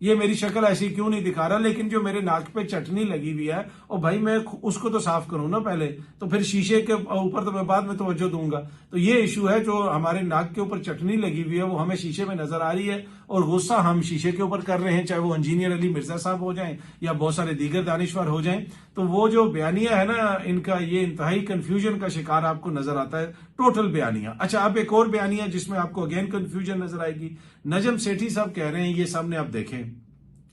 یہ میری شکل ایسی کیوں نہیں دکھا رہا, لیکن جو میرے ناک پہ چٹنی لگی ہوئی ہے اور بھائی میں اس کو تو صاف کروں نا پہلے, تو پھر شیشے کے اوپر تو میں بعد میں توجہ دوں گا. تو یہ ایشو ہے, جو ہمارے ناک کے اوپر چٹنی لگی ہوئی ہے وہ ہمیں شیشے میں نظر آ رہی ہے, اور غصہ ہم شیشے کے اوپر کر رہے ہیں, چاہے وہ انجینئر علی مرزا صاحب ہو جائیں یا بہت سارے دیگر دانشور ہو جائیں. تو وہ جو بیانیہ ہے نا ان کا, یہ انتہائی کنفیوژن کا شکار آپ کو نظر آتا ہے ٹوٹل بیانیہ. اچھا, اب ایک اور بیانیہ جس میں آپ کو اگین کنفیوژن نظر آئے گی. نجم سیٹھی صاحب کہہ رہے ہیں, یہ سامنے آپ دیکھیں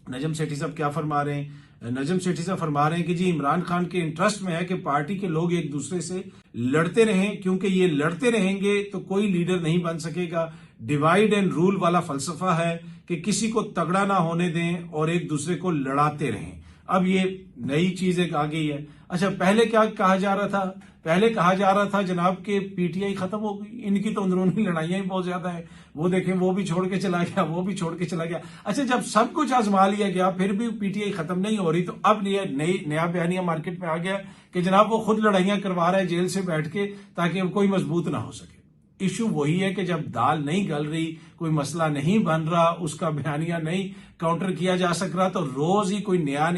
نجم سیٹھی صاحب کیا فرما رہے ہیں. نجم سیٹھی صاحب فرما رہے ہیں کہ جی عمران خان کے انٹرسٹ میں ہے کہ پارٹی کے لوگ ایک دوسرے سے لڑتے رہیں, کیونکہ یہ لڑتے رہیں گے تو کوئی لیڈر نہیں بن سکے گا. ڈیوائیڈ اینڈ رول والا فلسفہ ہے کہ کسی کو تگڑا نہ ہونے دیں اور ایک دوسرے کو لڑاتے رہیں. اب یہ نئی چیز ایک آ گئی ہے. اچھا, پہلے کیا کہا جا رہا تھا؟ پہلے کہا جا رہا تھا جناب کہ پی ٹی آئی ختم ہو گئی, ان کی تو اندرونی لڑائیاں ہی بہت زیادہ ہیں, وہ دیکھیں وہ بھی چھوڑ کے چلا گیا, وہ بھی چھوڑ کے چلا گیا. اچھا, جب سب کچھ آزما لیا گیا پھر بھی پی ٹی آئی ختم نہیں ہو رہی, تو اب نیا بیانیہ مارکیٹ میں آ گیا کہ جناب وہ خود لڑائیاں کروا رہا ہے جیل سے بیٹھ کے تاکہ کوئی مضبوط نہ ہو سکے. ایشو وہی ہے کہ جب دال نہیں گل رہی, کوئی مسئلہ نہیں بن رہا, اس کا بیانیہ نہیں کاؤنٹر کیا جا سک رہا, تو روز ہی کوئی نیا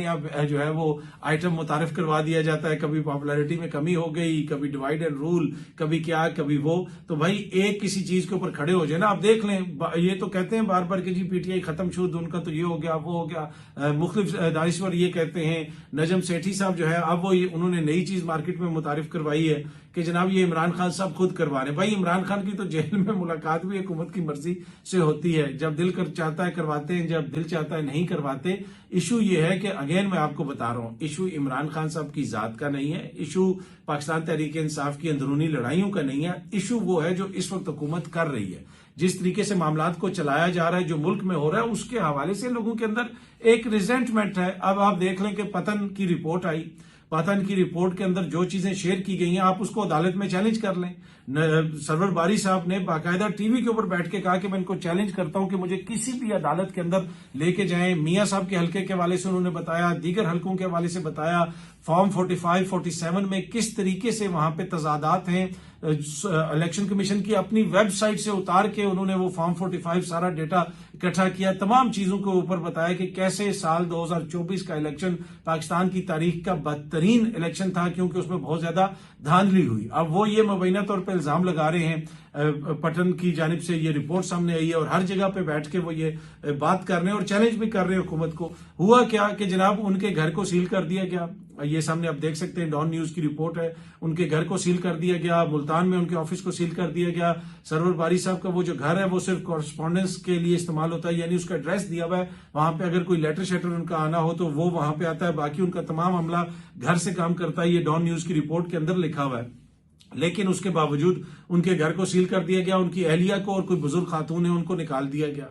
جو ہے وہ آئٹم متعارف کروا دیا جاتا ہے. کبھی پاپولیرٹی میں کمی ہو گئی, کبھی ڈیوائیڈ اینڈ رول, کبھی کیا کبھی وہ. تو بھائی ایک کسی چیز کے اوپر کھڑے ہو جائے نا. آپ دیکھ لیں, یہ تو کہتے ہیں بار بار کہ جی پی ٹی آئی ختم شد, ان کا تو یہ ہو گیا وہ ہو گیا, مختلف دانشور یہ کہتے ہیں. نجم سیٹھی صاحب جو ہے اب وہ انہوں نے نئی چیز مارکیٹ میں متعارف کروائی ہے کہ جناب یہ عمران خان صاحب خود کروا رہے ہیں. بھائی عمران خان کی تو جیل میں ملاقات بھی حکومت کی مرضی سے ہوتی ہے, جب دل چاہتا ہے کرواتے ہیں, جب دل چاہتا ہے نہیں کرواتے. ایشو یہ ہے کہ اگین میں آپ کو بتا رہا ہوں, ایشو عمران خان صاحب کی ذات کا نہیں ہے, ایشو پاکستان تحریک انصاف کی اندرونی لڑائیوں کا نہیں ہے. ایشو وہ ہے جو اس وقت حکومت کر رہی ہے, جس طریقے سے معاملات کو چلایا جا رہا ہے, جو ملک میں ہو رہا ہے, اس کے حوالے سے لوگوں کے اندر ایک ریزنٹمنٹ ہے. اب آپ دیکھ لیں کہ پتن کی رپورٹ آئی, پتن کی رپورٹ کے اندر جو چیزیں شیئر کی گئی ہیں آپ اس کو عدالت میں چیلنج کر لیں. سرور باری صاحب نے باقاعدہ ٹی وی کے اوپر بیٹھ کے کہا کہ میں ان کو چیلنج کرتا ہوں کہ مجھے کسی بھی عدالت کے اندر لے کے جائیں. میاں صاحب کے حلقے کے حوالے سے انہوں نے بتایا, دیگر حلقوں کے حوالے سے بتایا, فارم 45 47 میں کس طریقے سے وہاں پہ تضادات ہیں. الیکشن کمیشن کی اپنی ویب سائٹ سے اتار کے انہوں نے وہ فارم 45 سارا ڈیٹا اکٹھا کیا, تمام چیزوں کے اوپر بتایا کہ کیسے سال 2024 کا الیکشن پاکستان کی تاریخ کا بدترین الیکشن تھا, کیونکہ اس میں بہت زیادہ دھاندلی ہوئی. اب وہ یہ مبینہ طور پہ الزام لگا رہے ہیں, پٹن کی جانب سے یہ رپورٹ سامنے آئی ہے اور ہر جگہ پہ بیٹھ کے وہ یہ بات کر رہے ہیں اور چیلنج بھی کر رہے ہیں حکومت کو. ہوا کیا کہ جناب ان کے گھر کو سیل کر دیا گیا, یہ سامنے آپ دیکھ سکتے ہیں, ڈان نیوز کی رپورٹ ہے. ان کے گھر کو سیل کر دیا گیا, ملتان میں ان کے آفس کو سیل کر دیا گیا. سرور باری صاحب کا وہ جو گھر ہے وہ صرف کورسپونڈنس کے لیے استعمال ہوتا ہے, یعنی اس کا ایڈریس دیا ہوا ہے, وہاں پہ اگر کوئی لیٹر شیٹر ان کا آنا ہو تو وہ وہاں پہ آتا ہے, باقی ان کا تمام عملہ گھر سے کام کرتا ہے. یہ ڈان نیوز کی رپورٹ کے اندر لکھا ہوا ہے. لیکن اس کے باوجود ان کے گھر کو سیل کر دیا گیا, ان کی اہلیہ کو اور کوئی بزرگ خاتون ہے ان کو نکال دیا گیا.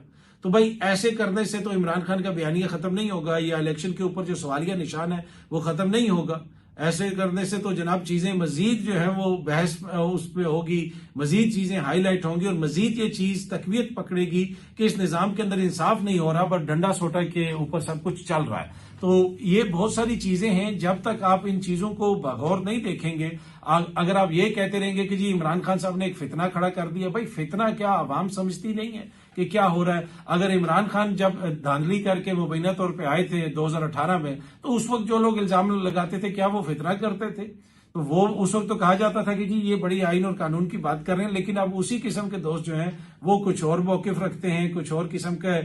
تو بھائی ایسے کرنے سے تو عمران خان کا بیانیہ ختم نہیں ہوگا, یا الیکشن کے اوپر جو سوالیہ نشان ہے وہ ختم نہیں ہوگا. ایسے کرنے سے تو جناب چیزیں مزید جو ہے وہ بحث اس پہ ہوگی, مزید چیزیں ہائی لائٹ ہوں گی, اور مزید یہ چیز تقویت پکڑے گی کہ اس نظام کے اندر انصاف نہیں ہو رہا, پر ڈنڈا سوٹا کے اوپر سب کچھ چل رہا ہے. تو یہ بہت ساری چیزیں ہیں, جب تک آپ ان چیزوں کو بغور نہیں دیکھیں گے, اگر آپ یہ کہتے رہیں گے کہ جی عمران خان صاحب نے ایک فتنہ کھڑا کر دیا, بھائی فتنہ کیا عوام سمجھتی نہیں ہے کہ کیا ہو رہا ہے. اگر عمران خان جب دھاندلی کر کے مبینہ طور پہ آئے تھے 2018 میں, تو اس وقت جو لوگ الزام لگاتے تھے کیا وہ فتنہ کرتے تھے؟ تو وہ اس وقت تو کہا جاتا تھا کہ جی یہ بڑی آئین اور قانون کی بات کر رہے ہیں. لیکن اب اسی قسم کے دوست جو ہیں وہ کچھ اور موقف رکھتے ہیں, کچھ اور قسم کے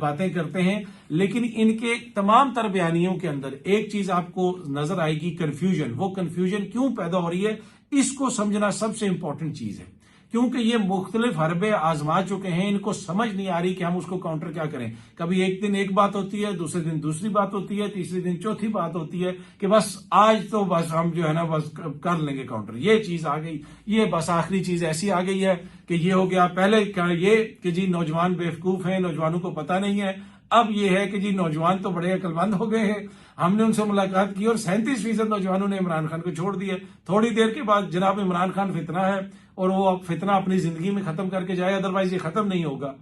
باتیں کرتے ہیں. لیکن ان کے تمام تر بیانیوں کے اندر ایک چیز آپ کو نظر آئے گی, کنفیوژن. وہ کنفیوژن کیوں پیدا ہو رہی ہے اس کو سمجھنا سب سے امپورٹنٹ چیز ہے, کیونکہ یہ مختلف حربے آزما چکے ہیں, ان کو سمجھ نہیں آ رہی کہ ہم اس کو کاؤنٹر کیا کریں. کبھی ایک دن ایک بات ہوتی ہے, دوسرے دن دوسری بات ہوتی ہے, تیسرے دن چوتھی بات ہوتی ہے کہ بس آج تو بس ہم جو ہے نا بس کر لیں گے کاؤنٹر. یہ چیز آ گئی, یہ بس آخری چیز ایسی آ گئی ہے کہ یہ ہو گیا. پہلے یہ کہ جی نوجوان بیوقوف ہیں, نوجوانوں کو پتہ نہیں ہے. اب یہ ہے کہ جی نوجوان تو بڑے عقل مند ہو گئے ہیں, ہم نے ان سے ملاقات کی اور 37% نوجوانوں نے عمران خان کو چھوڑ دیا. تھوڑی دیر کے بعد جناب عمران خان فتنہ ہے اور وہ فتنہ اپنی زندگی میں ختم کر کے جائے, ادروائز یہ ختم نہیں ہوگا.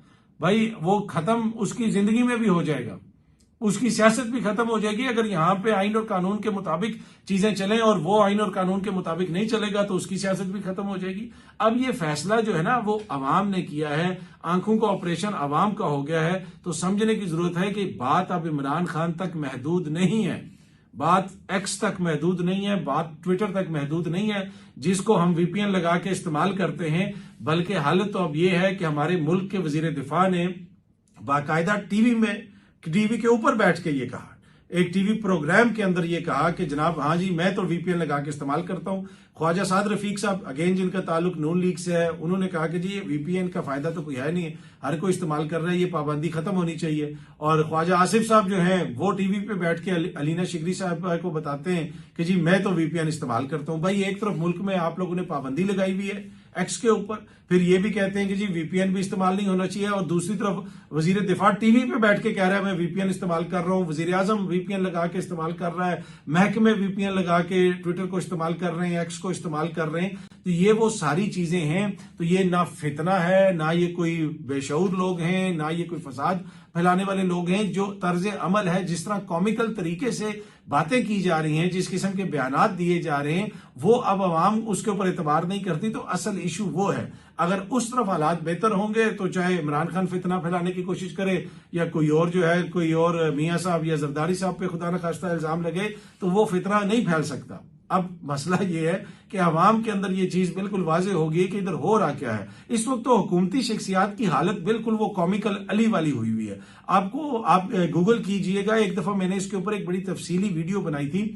بھائی وہ ختم اس کی زندگی میں بھی ہو جائے گا, اس کی سیاست بھی ختم ہو جائے گی. اگر یہاں پہ آئین اور قانون کے مطابق چیزیں چلیں اور وہ آئین اور قانون کے مطابق نہیں چلے گا تو اس کی سیاست بھی ختم ہو جائے گی. اب یہ فیصلہ جو ہے نا وہ عوام نے کیا ہے, آنکھوں کا آپریشن عوام کا ہو گیا ہے, تو سمجھنے کی ضرورت ہے کہ بات اب عمران خان تک محدود نہیں ہے, بات ایکس تک محدود نہیں ہے, بات ٹویٹر تک محدود نہیں ہے جس کو ہم وی پی این لگا کے استعمال کرتے ہیں, بلکہ حل تو اب یہ ہے کہ ہمارے ملک کے وزیر دفاع نے باقاعدہ ٹی وی کے اوپر بیٹھ کے یہ کہا, ایک ٹی وی پروگرام کے اندر یہ کہا کہ جناب ہاں جی میں تو وی پی این لگا کے استعمال کرتا ہوں. خواجہ سعد رفیق صاحب اگین جن کا تعلق نون لیگ سے ہے, انہوں نے کہا کہ جی یہ وی پی این کا فائدہ تو کوئی ہے نہیں ہے, ہر کوئی استعمال کر رہا ہے, یہ پابندی ختم ہونی چاہیے. اور خواجہ آصف صاحب جو ہیں وہ ٹی وی پہ بیٹھ کے علینا شگری صاحب کو بتاتے ہیں کہ جی میں تو وی پی این استعمال کرتا ہوں. بھائی ایک طرف ملک میں آپ لوگوں نے پابندی لگائی ہوئی ہے ایکس کے اوپر, پھر یہ بھی کہتے ہیں کہ جی وی پی این بھی استعمال نہیں ہونا چاہیے, اور دوسری طرف وزیر دفاع ٹی وی پہ بیٹھ کے کہہ رہا ہے میں وی پی این استعمال کر رہا ہوں, وزیر اعظم وی پی این لگا کے استعمال کر رہا ہے, محکمے وی پی این لگا کے ٹویٹر کو استعمال کر رہے ہیں, ایکس کو استعمال کر رہے ہیں. تو یہ وہ ساری چیزیں ہیں, تو یہ نہ فتنہ ہے, نہ یہ کوئی بے شعور لوگ ہیں, نہ یہ کوئی فساد پھیلانے والے لوگ ہیں. جو طرز عمل ہے, جس طرح کامیکل طریقے سے باتیں کی جا رہی ہیں, جس قسم کے بیانات دیے جا رہے ہیں, وہ اب عوام اس کے اوپر اعتبار نہیں کرتی. تو اصل ایشو وہ ہے, اگر اس طرف حالات بہتر ہوں گے تو چاہے عمران خان فتنہ پھیلانے کی کوشش کرے یا کوئی اور جو ہے کوئی اور میاں صاحب یا زرداری صاحب پہ خدا نخواستہ الزام لگے, تو وہ فتنہ نہیں پھیل سکتا. اب مسئلہ یہ ہے کہ عوام کے اندر یہ چیز بالکل واضح ہوگی کہ ادھر ہو رہا کیا ہے. اس وقت تو حکومتی شخصیات کی حالت بالکل وہ کامیکل علی والی ہوئی ہے. آپ گوگل کیجئے گا, ایک دفعہ میں نے اس کے اوپر ایک بڑی تفصیلی ویڈیو بنائی تھی.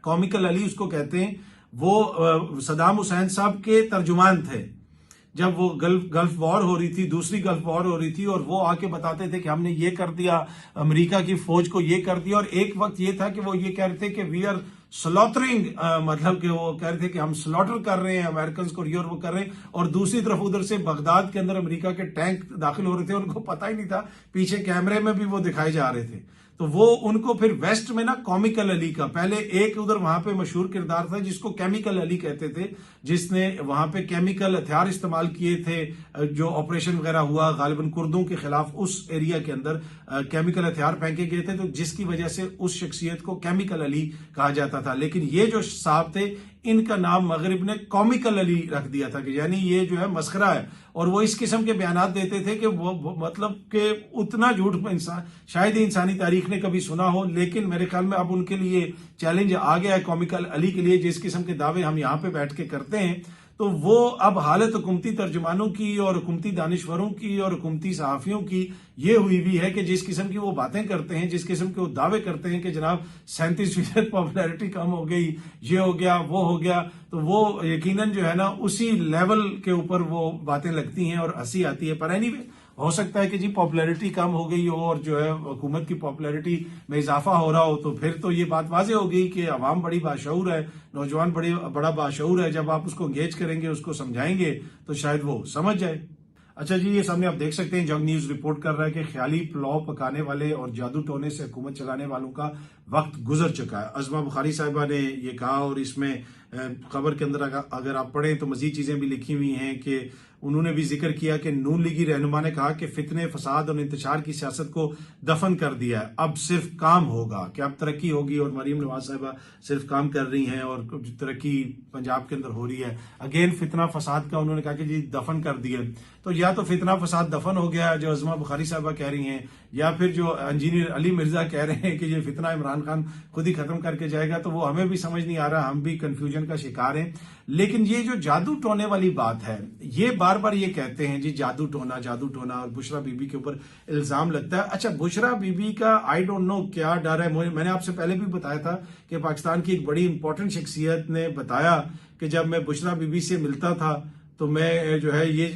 کامیکل علی اس کو کہتے ہیں, وہ صدام حسین صاحب کے ترجمان تھے جب وہ گلف وار ہو رہی تھی, دوسری گلف وار ہو رہی تھی, اور وہ آ کے بتاتے تھے کہ ہم نے یہ کر دیا, امریکہ کی فوج کو یہ کر دیا. اور ایک وقت یہ تھا کہ وہ یہ کہہ رہے تھے کہ وی آر سلوٹرنگ, مطلب کہ وہ کہہ رہے تھے کہ ہم سلوٹر کر رہے ہیں امریکنز کو, یہ اور وہ کر رہے ہیں. اور دوسری طرف ادھر سے بغداد کے اندر امریکہ کے ٹینک داخل ہو رہے تھے, ان کو پتہ ہی نہیں تھا, پیچھے کیمرے میں بھی وہ دکھائے جا رہے تھے. تو وہ ان کو پھر ویسٹ میں نا کامیکل علی کا, پہلے ایک ادھر وہاں پہ مشہور کردار تھا جس کو کیمیکل علی کہتے تھے, جس نے وہاں پہ کیمیکل ہتھیار استعمال کیے تھے, جو آپریشن وغیرہ ہوا غالباً کردوں کے خلاف اس ایریا کے اندر کیمیکل ہتھیار پھینکے گئے تھے, تو جس کی وجہ سے اس شخصیت کو کیمیکل علی کہا جاتا تھا. لیکن یہ جو صاحب تھے ان کا نام مغرب نے کامیکل علی رکھ دیا تھا کہ یعنی یہ جو ہے مسخرہ ہے, اور وہ اس قسم کے بیانات دیتے تھے کہ وہ مطلب کہ اتنا جھوٹ شاید ہی انسانی تاریخ نے کبھی سنا ہو. لیکن میرے خیال میں اب ان کے لیے چیلنج آ گیا ہے کامیکل علی کے لیے, جس قسم کے دعوے ہم یہاں پہ بیٹھ کے کرتے ہیں. تو وہ اب حالت حکومتی ترجمانوں کی اور حکومتی دانشوروں کی اور حکومتی صحافیوں کی یہ ہوئی ہے کہ جس قسم کی وہ باتیں کرتے ہیں, جس قسم کے وہ دعوے کرتے ہیں کہ جناب 37% پاپولیرٹی کم ہو گئی, یہ ہو گیا, وہ ہو گیا, تو وہ یقیناً جو ہے نا اسی لیول کے اوپر وہ باتیں لگتی ہیں اور ہنسی آتی ہے. پر اینی وے ہو سکتا ہے کہ جی پاپولیرٹی کم ہو گئی ہو اور جو ہے حکومت کی پاپولیرٹی میں اضافہ ہو رہا ہو, تو پھر تو یہ بات واضح ہو گئی کہ عوام بڑی باشعور ہے, نوجوان بڑا باشعور ہے. جب آپ اس کو انگیج کریں گے, اس کو سمجھائیں گے, تو شاید وہ سمجھ جائے. اچھا جی, یہ سامنے آپ دیکھ سکتے ہیں, جنگ نیوز رپورٹ کر رہا ہے کہ خیالی پلاؤ پکانے والے اور جادو ٹونے سے حکومت چلانے والوں کا وقت گزر چکا ہے. عظمہ بخاری صاحبہ نے یہ کہا, اور اس میں خبر کے اندر اگر آپ پڑھیں تو مزید چیزیں بھی لکھی ہوئی ہیں کہ انہوں نے بھی ذکر کیا کہ نون لیگی رہنما نے کہا کہ فتنے, فساد اور انتشار کی سیاست کو دفن کر دیا ہے, اب صرف کام ہوگا, کہ اب ترقی ہوگی. اور مریم نواز صاحبہ صرف کام کر رہی ہیں اور ترقی پنجاب کے اندر ہو رہی ہے. اگین فتنہ فساد کا انہوں نے کہا کہ جی دفن کر دیا. تو یا تو فتنہ فساد دفن ہو گیا جو عظمہ بخاری صاحبہ کہہ رہی ہیں, یا پھر جو انجینئر علی مرزا کہہ رہے ہیں کہ یہ فتنہ عمران خان خود ہی ختم کر کے جائے گا. تو وہ ہمیں بھی سمجھ نہیں آ رہا, ہم بھی کنفیوژن کا شکار ہیں. لیکن یہ جو جادو ٹونے والی بات ہے, یہ بار بار یہ کہتے ہیں جی جادو ٹونا, اور بشرا بی بی کے اوپر الزام لگتا ہے. اچھا, بشرا بی بی کا آئی ڈونٹ نو کیا ڈر ہے. میں نے آپ سے پہلے بھی بتایا تھا کہ پاکستان کی ایک بڑی امپورٹنٹ شخصیت نے بتایا کہ جب میں بشرا بی بی سے ملتا تھا تو میں جو ہے یہ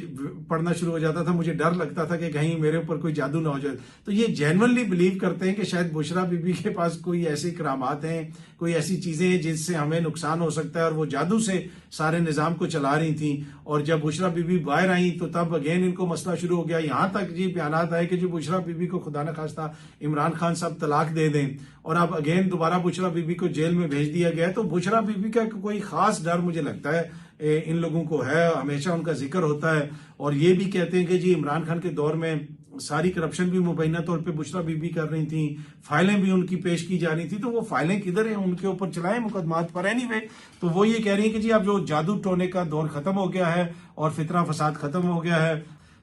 پڑھنا شروع ہو جاتا تھا, مجھے ڈر لگتا تھا کہ کہیں میرے اوپر کوئی جادو نہ ہو جائے. تو یہ جینونلی بلیو کرتے ہیں کہ شاید بشرا بی بی کے پاس کوئی ایسی کرامات ہیں, کوئی ایسی چیزیں ہیں جن سے ہمیں نقصان ہو سکتا ہے, اور وہ جادو سے سارے نظام کو چلا رہی تھیں. اور جب بشرا بی بی باہر آئیں تو تب اگین ان کو مسئلہ شروع ہو گیا. یہاں تک جی بیانات آئے کہ جو بشرا بی بی کو خدا نخواستہ عمران خان صاحب طلاق دے دیں, اور اب اگین دوبارہ بشرا بی بی کو جیل میں بھیج دیا گیا. تو بشرا بی بی کا کوئی خاص ڈر مجھے لگتا ہے ان لوگوں کو ہے, ہمیشہ ان کا ذکر ہوتا ہے. اور یہ بھی کہتے ہیں کہ جی عمران خان کے دور میں ساری کرپشن بھی مبینہ طور پہ بشرا بی بی کر رہی تھیں، فائلیں بھی ان کی پیش کی جا رہی تھی، تو وہ فائلیں کدھر ہیں؟ ان کے اوپر چلائیں مقدمات پر اینی وے۔ تو وہ یہ کہہ رہی ہیں کہ جی اب جو جادو ٹونے کا دور ختم ہو گیا ہے اور فتنہ فساد ختم ہو گیا ہے،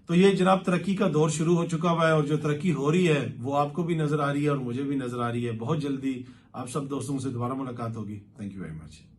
تو یہ جناب ترقی کا دور شروع ہو چکا ہوا ہے، اور جو ترقی ہو رہی ہے وہ آپ کو بھی نظر آ رہی ہے اور مجھے بھی نظر آ رہی ہے۔ بہت جلدی آپ سب دوستوں سے دوبارہ ملاقات ہوگی۔ Thank you very much.